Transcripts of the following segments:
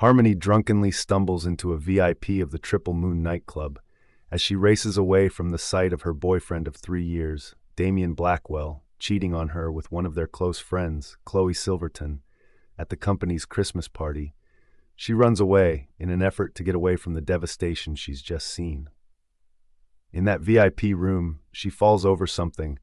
Harmony drunkenly stumbles into a VIP of the Triple Moon Nightclub as she races away from the sight of her boyfriend of 3 years, Damien Blackwell, cheating on her with one of their close friends, Chloe Silverton, at the company's Christmas party. She runs away in an effort to get away from the devastation she's just seen. In that VIP room, she falls over something,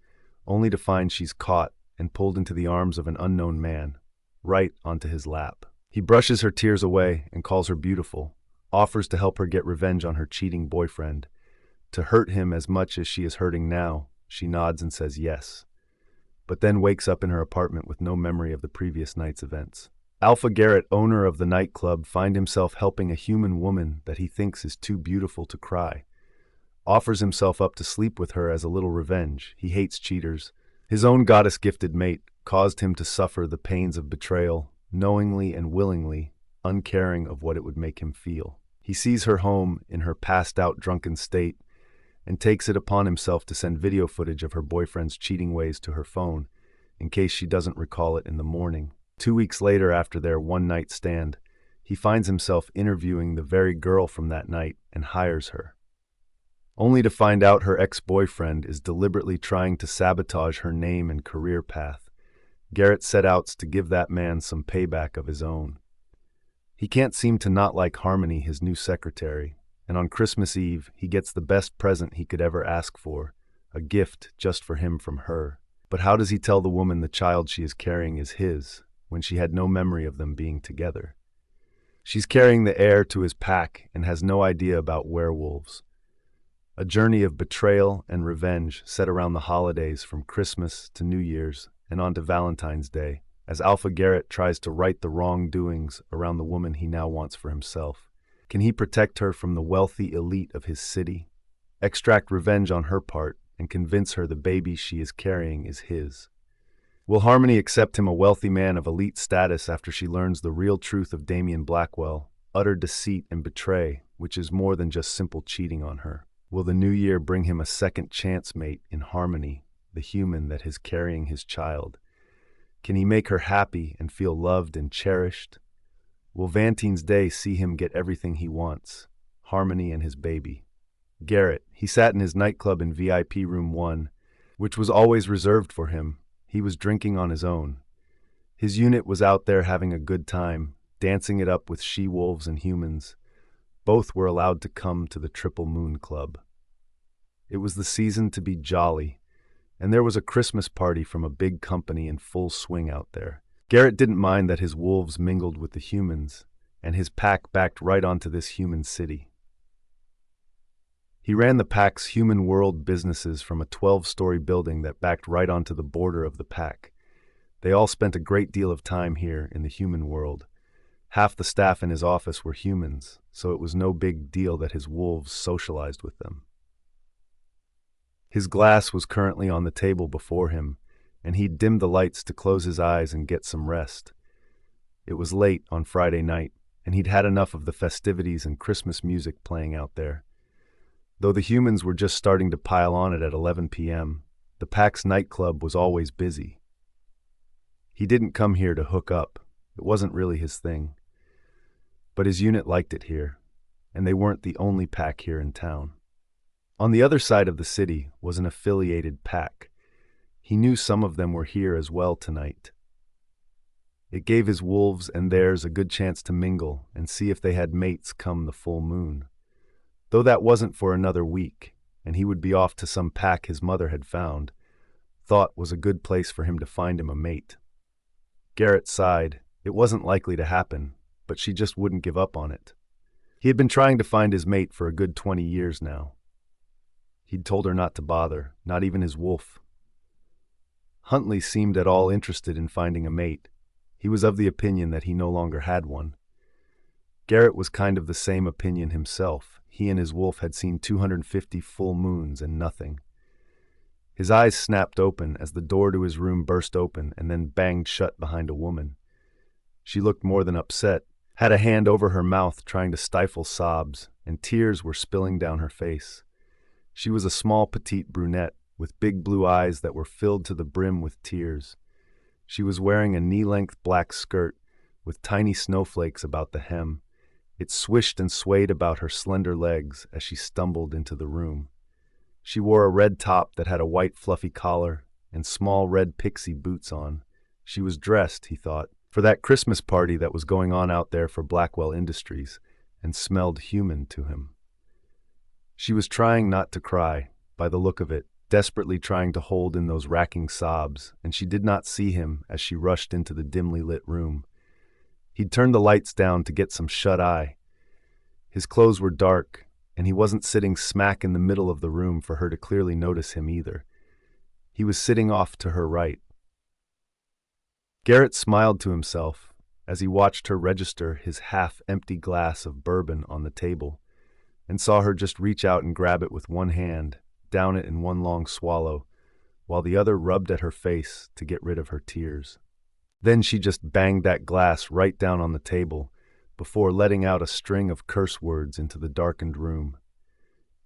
only to find she's caught and pulled into the arms of an unknown man, right onto his lap. He brushes her tears away and calls her beautiful, offers to help her get revenge on her cheating boyfriend. To hurt him as much as she is hurting now, she nods and says yes, but then wakes up in her apartment with no memory of the previous night's events. Alpha Garrett, owner of the nightclub, finds himself helping a human woman that he thinks is too beautiful to cry. Offers himself up to sleep with her as a little revenge. He hates cheaters. His own goddess-gifted mate caused him to suffer the pains of betrayal, knowingly and willingly, uncaring of what it would make him feel. He sees her home in her passed-out drunken state and takes it upon himself to send video footage of her boyfriend's cheating ways to her phone, in case she doesn't recall it in the morning. 2 weeks later, after their one-night stand, he finds himself interviewing the very girl from that night and hires her, only to find out her ex-boyfriend is deliberately trying to sabotage her name and career path. Garrett set out to give that man some payback of his own. He can't seem to not like Harmony, his new secretary, and on Christmas Eve, he gets the best present he could ever ask for, a gift just for him from her. But how does he tell the woman the child she is carrying is his, when she had no memory of them being together? She's carrying the heir to his pack and has no idea about werewolves. A journey of betrayal and revenge set around the holidays from Christmas to New Year's and on to Valentine's Day, as Alpha Garrett tries to right the wrongdoings around the woman he now wants for himself. Can he protect her from the wealthy elite of his city, extract revenge on her part, and convince her the baby she is carrying is his? Will Harmony accept him, a wealthy man of elite status, after she learns the real truth of Damien Blackwell, utter deceit and betray, which is more than just simple cheating on her? Will the new year bring him a second chance mate in Harmony, the human that is carrying his child? Can he make her happy and feel loved and cherished? Will Valentine's Day see him get everything he wants, Harmony and his baby? Garrett, he sat in his nightclub in VIP room 1, which was always reserved for him. He was drinking on his own. His unit was out there having a good time, dancing it up with she-wolves and humans. Both were allowed to come to the Triple Moon Club. It was the season to be jolly, and there was a Christmas party from a big company in full swing out there. Garrett didn't mind that his wolves mingled with the humans, and his pack backed right onto this human city. He ran the pack's human world businesses from a 12-story building that backed right onto the border of the pack. They all spent a great deal of time here in the human world. Half the staff in his office were humans, so it was no big deal that his wolves socialized with them. His glass was currently on the table before him, and he'd dimmed the lights to close his eyes and get some rest. It was late on Friday night, and he'd had enough of the festivities and Christmas music playing out there. Though the humans were just starting to pile on it at 11 p.m., the pack's nightclub was always busy. He didn't come here to hook up. It wasn't really his thing. But his unit liked it here, and they weren't the only pack here in town. On the other side of the city was an affiliated pack. He knew some of them were here as well tonight. It gave his wolves and theirs a good chance to mingle and see if they had mates come the full moon. Though that wasn't for another week, and he would be off to some pack his mother had found, thought was a good place for him to find him a mate. Garrett sighed. It wasn't likely to happen, but she just wouldn't give up on it. He had been trying to find his mate for a good 20 years now. He'd told her not to bother, not even his wolf. Huntley seemed at all interested in finding a mate. He was of the opinion that he no longer had one. Garrett was kind of the same opinion himself. He and his wolf had seen 250 full moons and nothing. His eyes snapped open as the door to his room burst open and then banged shut behind a woman. She looked more than upset, had a hand over her mouth trying to stifle sobs, and tears were spilling down her face. She was a small, petite brunette with big blue eyes that were filled to the brim with tears. She was wearing a knee-length black skirt with tiny snowflakes about the hem, It swished and swayed about her slender legs as she stumbled into the room. She wore a red top that had a white fluffy collar and small red pixie boots on. She was dressed, he thought, for that Christmas party that was going on out there for Blackwell Industries, and smelled human to him. She was trying not to cry, by the look of it, desperately trying to hold in those racking sobs, and she did not see him as she rushed into the dimly lit room. He'd turned the lights down to get some shut-eye. His clothes were dark, and he wasn't sitting smack in the middle of the room for her to clearly notice him either. He was sitting off to her right. Garrett smiled to himself as he watched her register his half-empty glass of bourbon on the table, and saw her just reach out and grab it with one hand, down it in one long swallow, while the other rubbed at her face to get rid of her tears. Then she just banged that glass right down on the table, before letting out a string of curse words into the darkened room.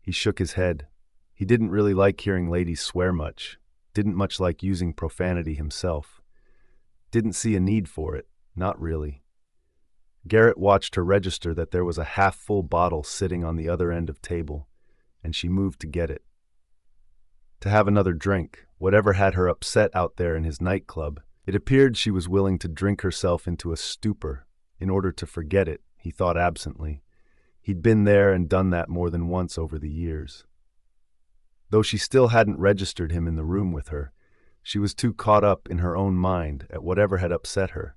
He shook his head. He didn't really like hearing ladies swear much, didn't much like using profanity himself. Didn't see a need for it, not really. Garrett watched her register that there was a half-full bottle sitting on the other end of table, and she moved to get it. To have another drink, whatever had her upset out there in his nightclub. It appeared she was willing to drink herself into a stupor in order to forget it, he thought absently. He'd been there and done that more than once over the years. Though she still hadn't registered him in the room with her, she was too caught up in her own mind at whatever had upset her.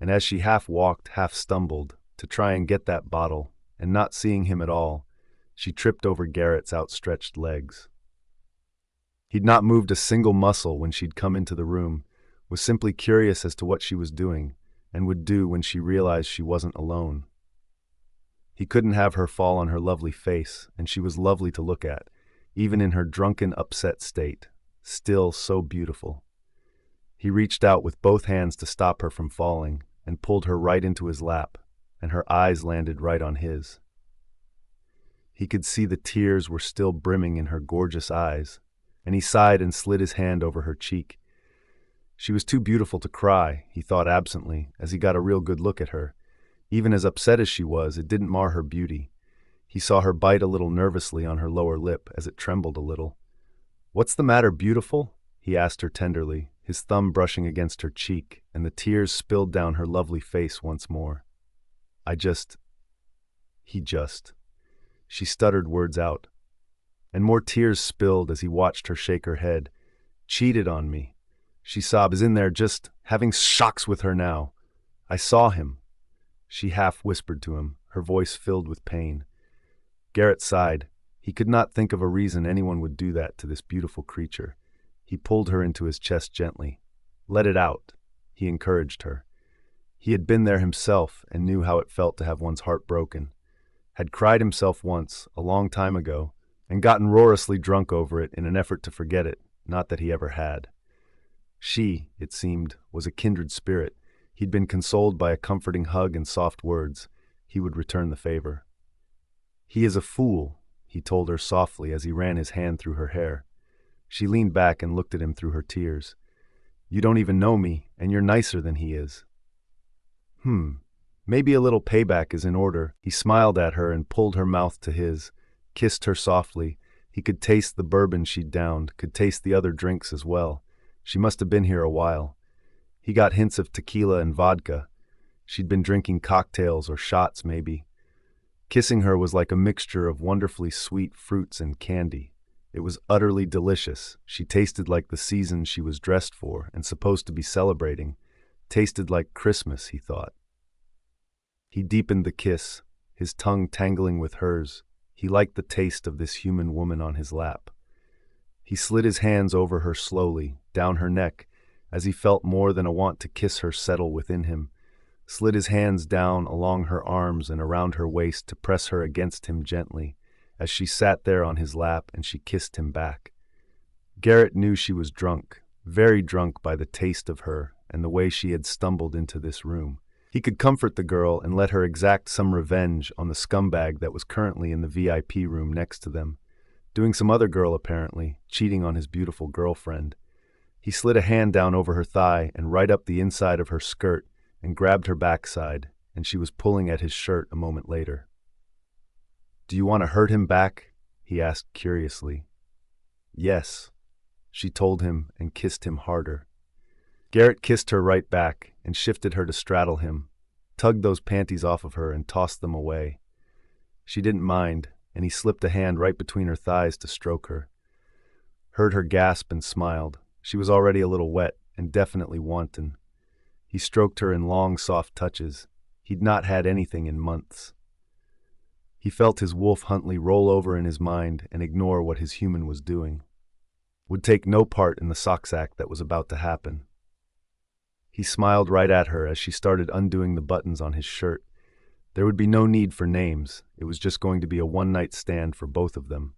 And as she half walked, half stumbled, to try and get that bottle, and not seeing him at all, she tripped over Garrett's outstretched legs. He'd not moved a single muscle when she'd come into the room, was simply curious as to what she was doing, and would do when she realized she wasn't alone. He couldn't have her fall on her lovely face, and she was lovely to look at, even in her drunken, upset state, still so beautiful. He reached out with both hands to stop her from falling, and pulled her right into his lap, and her eyes landed right on his. He could see the tears were still brimming in her gorgeous eyes, and he sighed and slid his hand over her cheek. She was too beautiful to cry, he thought absently, as he got a real good look at her. Even as upset as she was, it didn't mar her beauty. He saw her bite a little nervously on her lower lip as it trembled a little. "What's the matter, beautiful?" he asked her tenderly, his thumb brushing against her cheek, and the tears spilled down her lovely face once more. She stuttered words out. And more tears spilled as he watched her shake her head. "Cheated on me," she sobbed, "is in there just having shocks with her now. I saw him." She half whispered to him, her voice filled with pain. Garrett sighed. He could not think of a reason anyone would do that to this beautiful creature. He pulled her into his chest gently. "Let it out," he encouraged her. He had been there himself and knew how it felt to have one's heart broken. Had cried himself once, a long time ago, and gotten roarously drunk over it in an effort to forget it, not that he ever had. She, it seemed, was a kindred spirit. He'd been consoled by a comforting hug and soft words. He would return the favor. "He is a fool," he told her softly as he ran his hand through her hair. She leaned back and looked at him through her tears. "You don't even know me, and you're nicer than he is." Maybe a little payback is in order." He smiled at her and pulled her mouth to his, kissed her softly. He could taste the bourbon she'd downed, could taste the other drinks as well. She must have been here a while. He got hints of tequila and vodka. She'd been drinking cocktails or shots, maybe. Kissing her was like a mixture of wonderfully sweet fruits and candy. It was utterly delicious. She tasted like the season she was dressed for and supposed to be celebrating. Tasted like Christmas, he thought. He deepened the kiss, his tongue tangling with hers. He liked the taste of this human woman on his lap. He slid his hands over her slowly, down her neck, as he felt more than a want to kiss her settle within him, slid his hands down along her arms and around her waist to press her against him gently, as she sat there on his lap and she kissed him back. Garrett knew she was drunk, very drunk by the taste of her and the way she had stumbled into this room. He could comfort the girl and let her exact some revenge on the scumbag that was currently in the VIP room next to them, doing some other girl apparently, cheating on his beautiful girlfriend. He slid a hand down over her thigh and right up the inside of her skirt and grabbed her backside and she was pulling at his shirt a moment later. "Do you want to hurt him back?" he asked curiously. "Yes," she told him and kissed him harder. Garrett kissed her right back and shifted her to straddle him, tugged those panties off of her and tossed them away. She didn't mind, and he slipped a hand right between her thighs to stroke her. Heard her gasp and smiled. She was already a little wet and definitely wanton. He stroked her in long, soft touches. He'd not had anything in months. He felt his Wolf Huntley roll over in his mind and ignore what his human was doing. Would take no part in the socks act that was about to happen. He smiled right at her as she started undoing the buttons on his shirt. There would be no need for names. It was just going to be a one-night stand for both of them.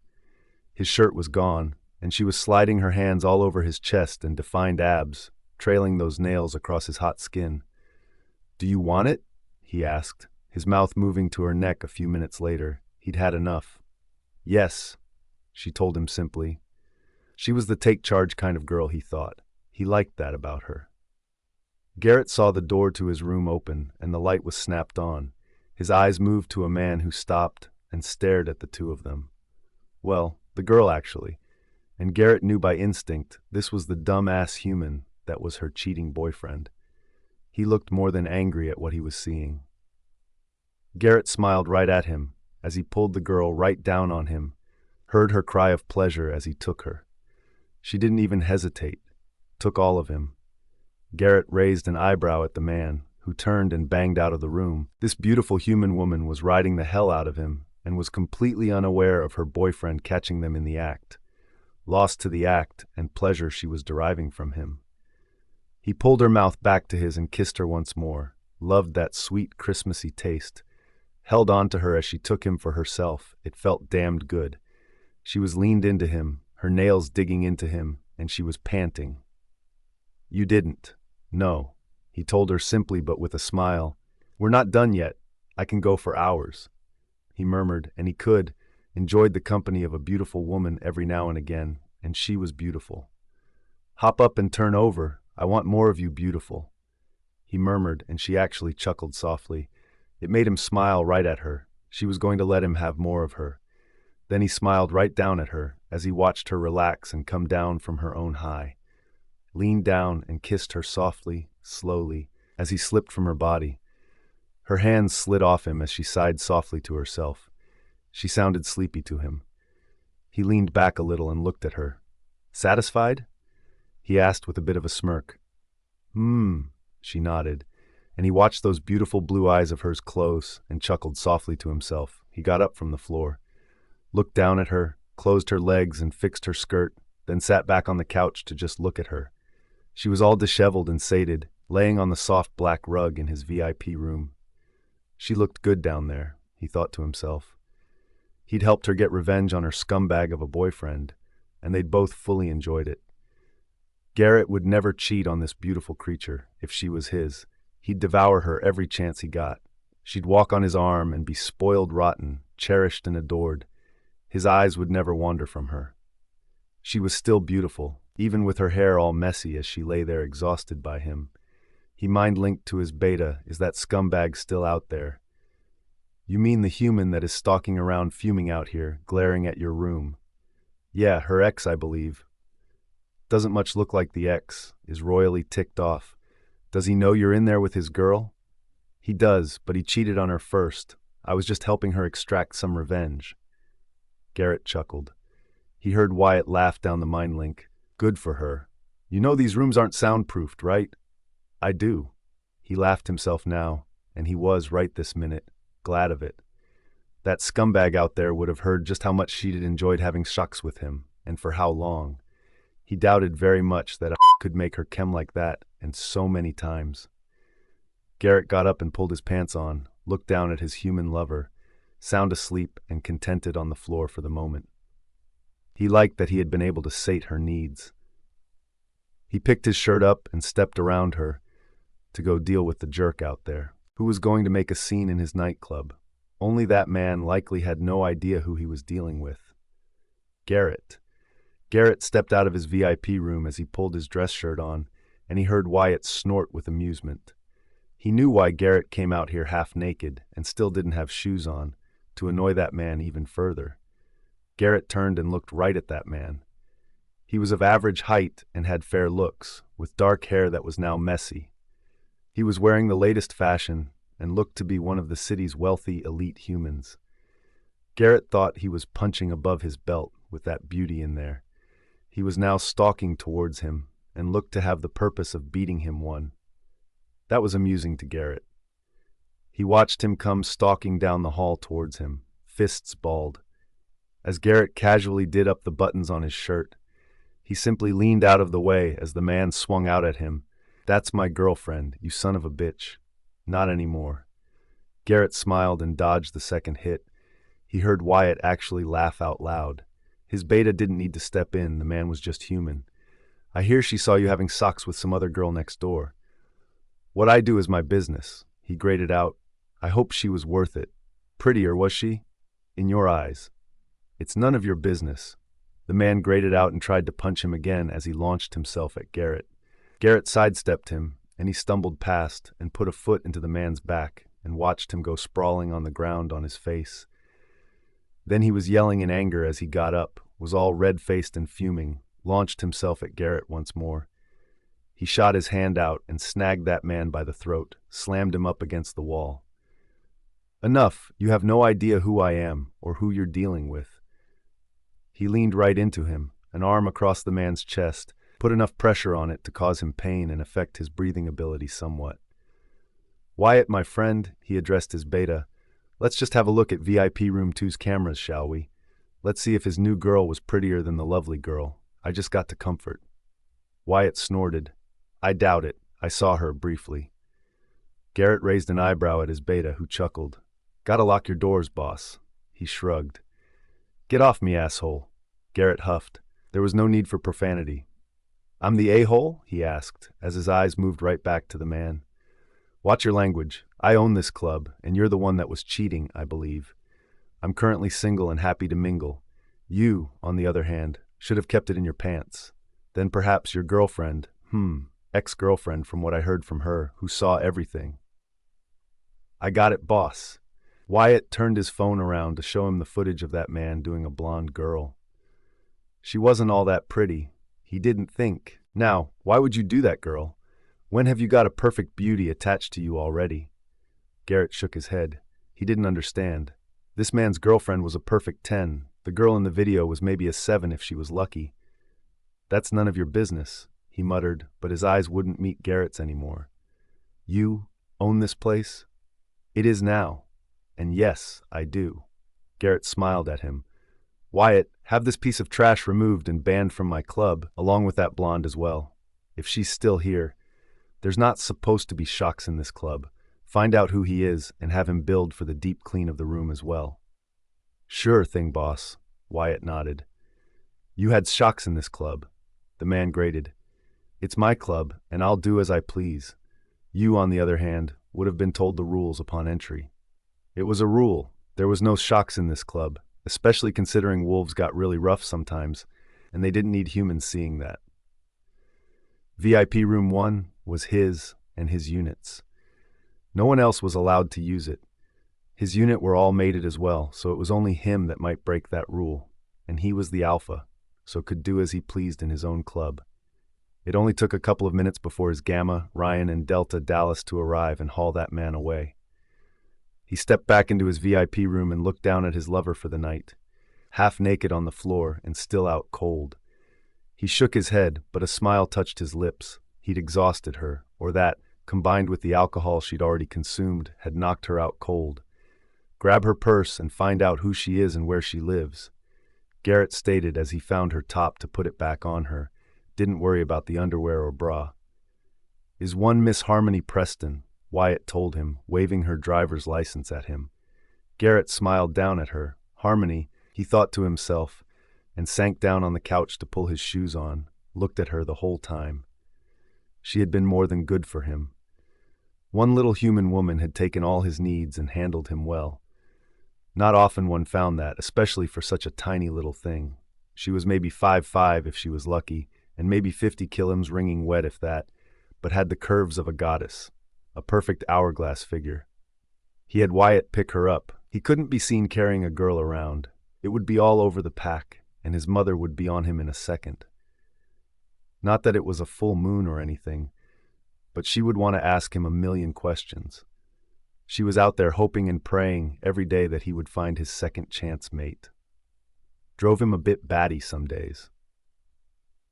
His shirt was gone, and she was sliding her hands all over his chest and defined abs, trailing those nails across his hot skin. "Do you want it?" he asked, his mouth moving to her neck a few minutes later. He'd had enough. "Yes," she told him simply. She was the take-charge kind of girl, he thought. He liked that about her. Garrett saw the door to his room open, and the light was snapped on. His eyes moved to a man who stopped and stared at the two of them. Well, the girl actually. And Garrett knew by instinct this was the dumb-ass human that was her cheating boyfriend. He looked more than angry at what he was seeing. Garrett smiled right at him as he pulled the girl right down on him, heard her cry of pleasure as he took her. She didn't even hesitate, took all of him. Garrett raised an eyebrow at the man, who turned and banged out of the room. This beautiful human woman was riding the hell out of him and was completely unaware of her boyfriend catching them in the act, lost to the act and pleasure she was deriving from him. He pulled her mouth back to his and kissed her once more, loved that sweet Christmassy taste, held on to her as she took him for herself. It felt damned good. She was leaned into him, her nails digging into him, and she was panting. "You didn't." "No," he told her simply but with a smile. "We're not done yet. I can go for hours." He murmured, and he could, enjoyed the company of a beautiful woman every now and again, and she was beautiful. "Hop up and turn over. I want more of you, beautiful." He murmured, and she actually chuckled softly. It made him smile right at her. She was going to let him have more of her. Then he smiled right down at her as he watched her relax and come down from her own high. Leaned down and kissed her softly, slowly, as he slipped from her body. Her hands slid off him as she sighed softly to herself. She sounded sleepy to him. He leaned back a little and looked at her. "Satisfied?" he asked with a bit of a smirk. She nodded, and he watched those beautiful blue eyes of hers close and chuckled softly to himself. He got up from the floor, looked down at her, closed her legs and fixed her skirt, then sat back on the couch to just look at her. She was all disheveled and sated, laying on the soft black rug in his VIP room. She looked good down there, he thought to himself. He'd helped her get revenge on her scumbag of a boyfriend, and they'd both fully enjoyed it. Garrett would never cheat on this beautiful creature if she was his. He'd devour her every chance he got. She'd walk on his arm and be spoiled rotten, cherished and adored. His eyes would never wander from her. She was still beautiful, even with her hair all messy as she lay there exhausted by him. He mind-linked to his beta, is that scumbag still out there? "You mean the human that is stalking around fuming out here, glaring at your room?" "Yeah, her ex, I believe." "Doesn't much look like the ex, is royally ticked off. Does he know you're in there with his girl?" "He does, but he cheated on her first. I was just helping her extract some revenge." Garrett chuckled. He heard Wyatt laugh down the mind link. "Good for her. You know these rooms aren't soundproofed, right?" "I do." He laughed himself now, and he was, right this minute, glad of it. That scumbag out there would have heard just how much she'd enjoyed having sex with him, and for how long. He doubted very much that a could make her chem like that, and so many times. Garrett got up and pulled his pants on, looked down at his human lover, sound asleep and contented on the floor for the moment. He liked that he had been able to sate her needs. He picked his shirt up and stepped around her to go deal with the jerk out there, who was going to make a scene in his nightclub. Only that man likely had no idea who he was dealing with. Garrett. Garrett stepped out of his VIP room as he pulled his dress shirt on, and he heard Wyatt snort with amusement. He knew why Garrett came out here half naked and still didn't have shoes on, to annoy that man even further. Garrett turned and looked right at that man. He was of average height and had fair looks, with dark hair that was now messy. He was wearing the latest fashion and looked to be one of the city's wealthy elite humans. Garrett thought he was punching above his belt with that beauty in there. He was now stalking towards him and looked to have the purpose of beating him one. That was amusing to Garrett. He watched him come stalking down the hall towards him, fists balled. As Garrett casually did up the buttons on his shirt, he simply leaned out of the way as the man swung out at him. "That's my girlfriend, you son of a bitch." "Not anymore." Garrett smiled and dodged the second hit. He heard Wyatt actually laugh out loud. His beta didn't need to step in, the man was just human. "I hear she saw you having sex with some other girl next door." "What I do is my business," he grated out. "I hope she was worth it. Prettier, was she? In your eyes." "It's none of your business." The man grated out and tried to punch him again as he launched himself at Garrett. Garrett sidestepped him, and he stumbled past and put a foot into the man's back and watched him go sprawling on the ground on his face. Then he was yelling in anger as he got up, was all red-faced and fuming, launched himself at Garrett once more. He shot his hand out and snagged that man by the throat, slammed him up against the wall. "Enough, you have no idea who I am or who you're dealing with." He leaned right into him, an arm across the man's chest, put enough pressure on it to cause him pain and affect his breathing ability somewhat. "Wyatt, my friend," he addressed his beta, "let's just have a look at VIP Room 2's cameras, shall we? Let's see if his new girl was prettier than the lovely girl. I just got to comfort." Wyatt snorted. "I doubt it. I saw her briefly." Garrett raised an eyebrow at his beta, who chuckled. "Gotta lock your doors, boss." He shrugged. "Get off me, asshole." Garrett huffed. There was no need for profanity. "I'm the a-hole?" he asked, as his eyes moved right back to the man. "Watch your language. I own this club, and you're the one that was cheating, I believe. I'm currently single and happy to mingle. You, on the other hand, should have kept it in your pants. Then perhaps your girlfriend, ex-girlfriend from what I heard from her, who saw everything." "I got it, boss." Wyatt turned his phone around to show him the footage of that man doing a blonde girl. She wasn't all that pretty. He didn't think. "Now, why would you do that, girl? When have you got a perfect beauty attached to you already?" Garrett shook his head. He didn't understand. This man's girlfriend was a perfect 10. The girl in the video was maybe a 7 if she was lucky. "That's none of your business," he muttered, but his eyes wouldn't meet Garrett's anymore. "You own this place?" "It is now. And yes, I do." Garrett smiled at him. "Wyatt, have this piece of trash removed and banned from my club, along with that blonde as well. If she's still here. There's not supposed to be shocks in this club. Find out who he is and have him billed for the deep clean of the room as well." "Sure thing, boss." Wyatt nodded. "You had shocks in this club." The man grated. "It's my club, and I'll do as I please. You, on the other hand, would have been told the rules upon entry." "It was a rule. There was no shocks in this club, especially considering wolves got really rough sometimes, and they didn't need humans seeing that." VIP Room 1 was his and his unit's. No one else was allowed to use it. His unit were all mated as well, so it was only him that might break that rule, and he was the alpha, so could do as he pleased in his own club. It only took a couple of minutes before his Gamma, Ryan, and Delta Dallas to arrive and haul that man away. He stepped back into his VIP room and looked down at his lover for the night, half naked on the floor and still out cold. He shook his head, but a smile touched his lips. He'd exhausted her, or that, combined with the alcohol she'd already consumed, had knocked her out cold. Grab her purse and find out who she is and where she lives. Garrett stated as he found her top to put it back on her. Didn't worry about the underwear or bra. "Is one Miss Harmony Preston," Wyatt told him, waving her driver's license at him. Garrett smiled down at her. Harmony, he thought to himself, and sank down on the couch to pull his shoes on, looked at her the whole time. She had been more than good for him. One little human woman had taken all his needs and handled him well. Not often one found that, especially for such a tiny little thing. She was maybe 5'5" if she was lucky, and maybe 50 kilograms wringing wet if that, but had the curves of a goddess. a perfect hourglass figure. He had Wyatt pick her up. He couldn't be seen carrying a girl around. It would be all over the pack, and his mother would be on him in a second. Not that it was a full moon or anything, but she would want to ask him a million questions. She was out there hoping and praying every day that he would find his second chance mate. Drove him a bit batty some days.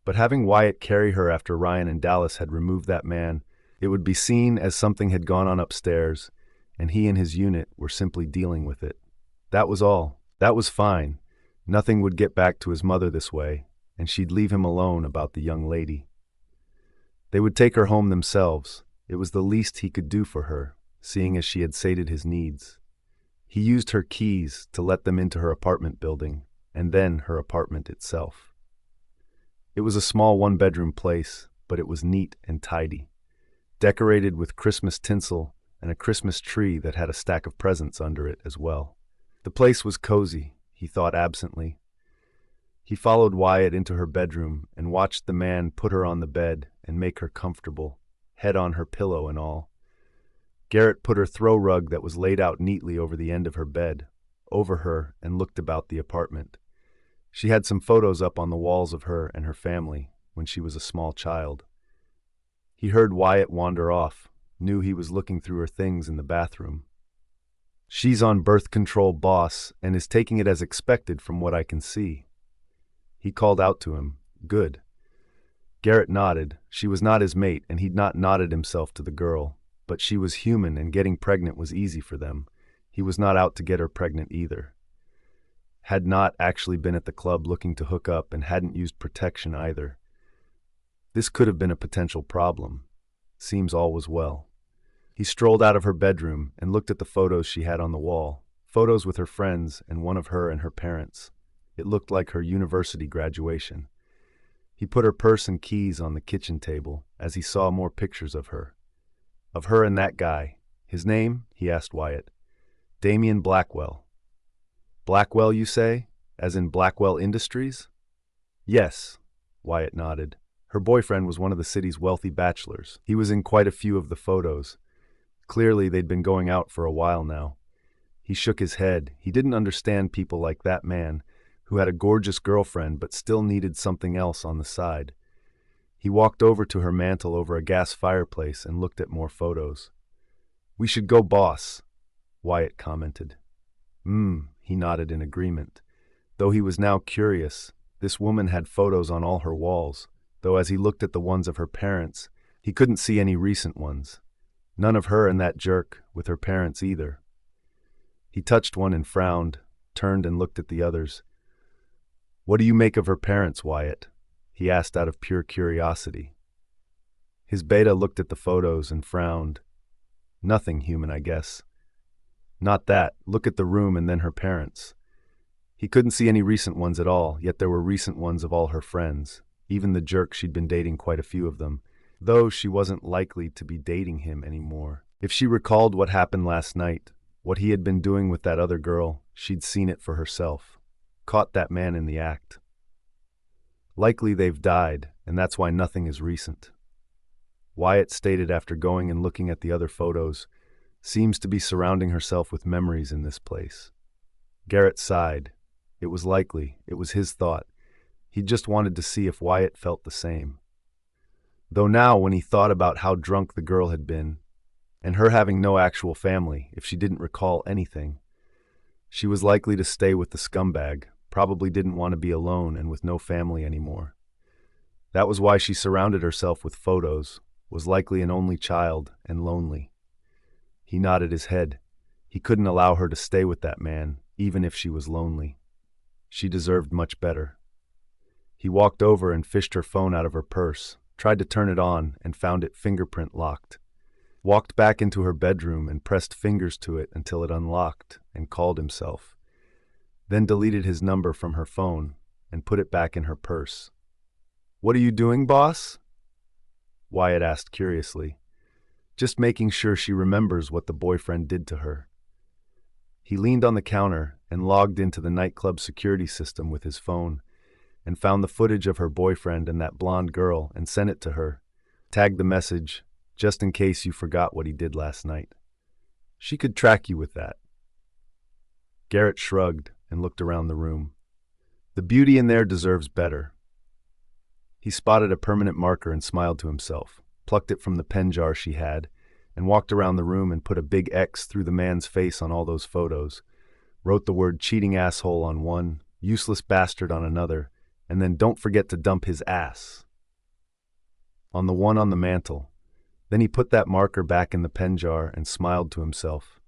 But having Wyatt carry her after Ryan and Dallas had removed that man, it would be seen as something had gone on upstairs, and he and his unit were simply dealing with it. That was all. That was fine. Nothing would get back to his mother this way, and she'd leave him alone about the young lady. They would take her home themselves. It was the least he could do for her, seeing as she had sated his needs. He used her keys to let them into her apartment building, and then her apartment itself. It was a small one-bedroom place, but it was neat and tidy, decorated with Christmas tinsel and a Christmas tree that had a stack of presents under it as well. The place was cozy, he thought absently. He followed Wyatt into her bedroom and watched the man put her on the bed and make her comfortable, head on her pillow and all. Garrett put her throw rug that was laid out neatly over the end of her bed, over her, and looked about the apartment. She had some photos up on the walls of her and her family when she was a small child. He heard Wyatt wander off, knew he was looking through her things in the bathroom. She's on birth control, boss, and is taking it as expected from what I can see. He called out to him, good. Garrett nodded. She was not his mate, and he'd not nodded himself to the girl, but she was human and getting pregnant was easy for them. He was not out to get her pregnant either. Had not actually been at the club looking to hook up and hadn't used protection either. This could have been a potential problem. Seems all was well. He strolled out of her bedroom and looked at the photos she had on the wall, photos with her friends and one of her and her parents. It looked like her university graduation. He put her purse and keys on the kitchen table as he saw more pictures of her. Of her and that guy. His name? He asked Wyatt. Damien Blackwell. Blackwell, you say? As in Blackwell Industries? Yes, Wyatt nodded. Her boyfriend was one of the city's wealthy bachelors. He was in quite a few of the photos. Clearly, they'd been going out for a while now. He shook his head. He didn't understand people like that man, who had a gorgeous girlfriend but still needed something else on the side. He walked over to her mantel over a gas fireplace and looked at more photos. We should go, boss, Wyatt commented. He nodded in agreement. Though he was now curious, this woman had photos on all her walls, though as he looked at the ones of her parents, he couldn't see any recent ones. None of her and that jerk with her parents either. He touched one and frowned, turned and looked at the others. What do you make of her parents, Wyatt? He asked out of pure curiosity. His beta looked at the photos and frowned. Nothing human, I guess. Not that. Look at the room and then her parents. He couldn't see any recent ones at all, yet there were recent ones of all her friends. Even the jerk, she'd been dating quite a few of them, though she wasn't likely to be dating him anymore. If she recalled what happened last night, what he had been doing with that other girl, she'd seen it for herself. Caught that man in the act. Likely they've died, and that's why nothing is recent. Wyatt stated after going and looking at the other photos, seems to be surrounding herself with memories in this place. Garrett sighed. It was likely. It was his thought. He just wanted to see if Wyatt felt the same. Though now, when he thought about how drunk the girl had been, and her having no actual family, if she didn't recall anything, she was likely to stay with the scumbag, probably didn't want to be alone and with no family anymore. That was why she surrounded herself with photos, was likely an only child and lonely. He nodded his head. He couldn't allow her to stay with that man, even if she was lonely. She deserved much better. He walked over and fished her phone out of her purse, tried to turn it on and found it fingerprint locked. Walked back into her bedroom and pressed fingers to it until it unlocked and called himself. Then deleted his number from her phone and put it back in her purse. What are you doing, boss? Wyatt asked curiously. Just making sure she remembers what the boyfriend did to her. He leaned on the counter and logged into the nightclub security system with his phone and found the footage of her boyfriend and that blonde girl and sent it to her. Tagged the message, just in case you forgot what he did last night. She could track you with that. Garrett shrugged and looked around the room. The beauty in there deserves better. He spotted a permanent marker and smiled to himself, plucked it from the pen jar she had, and walked around the room and put a big X through the man's face on all those photos, wrote the word cheating asshole on one, useless bastard on another, and then don't forget to dump his ass on the one on the mantel. Then he put that marker back in the pen jar and smiled to himself.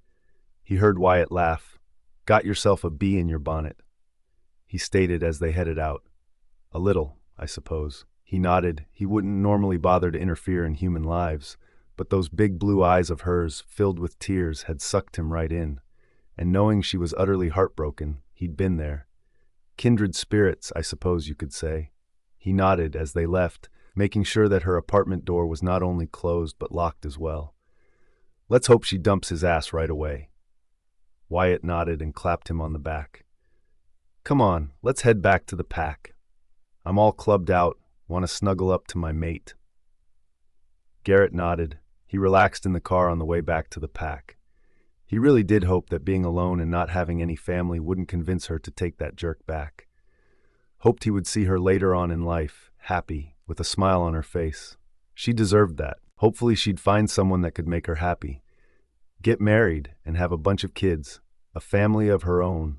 He heard Wyatt laugh. Got yourself a bee in your bonnet, he stated as they headed out. A little, I suppose. He nodded. He wouldn't normally bother to interfere in human lives, but those big blue eyes of hers, filled with tears, had sucked him right in. And knowing she was utterly heartbroken, he'd been there. Kindred spirits, I suppose you could say. He nodded as they left, making sure that her apartment door was not only closed but locked as well. Let's hope she dumps his ass right away. Wyatt nodded and clapped him on the back. Come on, let's head back to the pack. I'm all clubbed out, want to snuggle up to my mate. Garrett nodded. He relaxed in the car on the way back to the pack. He really did hope that being alone and not having any family wouldn't convince her to take that jerk back. Hoped he would see her later on in life, happy, with a smile on her face. She deserved that. Hopefully she'd find someone that could make her happy. Get married and have a bunch of kids, a family of her own,